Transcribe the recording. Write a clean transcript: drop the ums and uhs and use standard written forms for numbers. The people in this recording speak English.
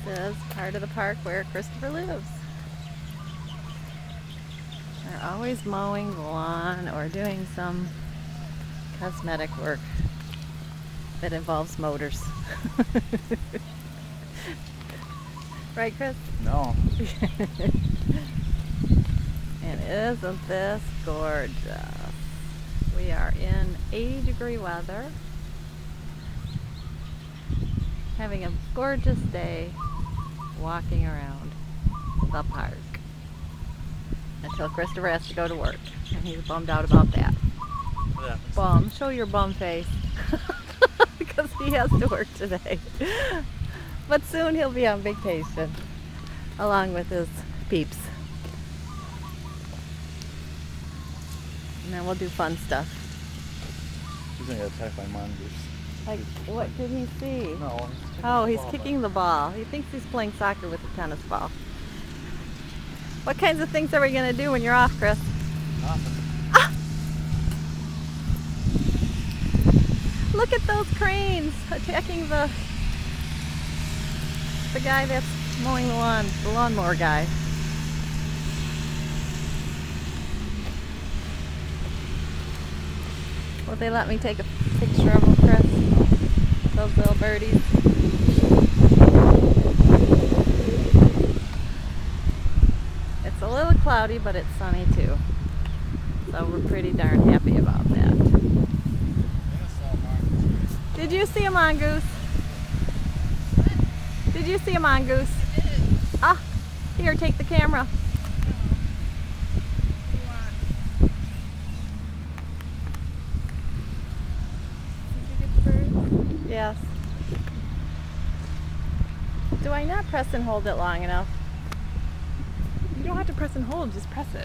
is part of the park where Christopher lives. They're always mowing the lawn or doing some cosmetic work that involves motors. Right, Chris? No. And isn't this gorgeous? We are in 80-degree weather, having a gorgeous day walking around the park until Christopher has to go to work, and he's bummed out about that. Bum, show your bum face. Because he has to work today. But soon he'll be on vacation along with his peeps. And then we'll do fun stuff. He's gonna get attacked by mongoose. Like, what did he see? No. Oh, he's kicking the ball. He thinks he's playing soccer with a tennis ball. What kinds of things are we going to do when you're off, Chris? Nothing. Ah! Look at those cranes attacking the guy that's mowing the lawn, the lawnmower guy. Will they let me take a picture of them, Chris? Those little birdies. It's a little cloudy, but it's sunny too. So we're pretty darn happy about that. Did you see a mongoose? Did you see a mongoose? I did. Ah, here, take the camera. Did you get the bird? Yes. Do I not press and hold it long enough? You don't have to press and hold, just press it.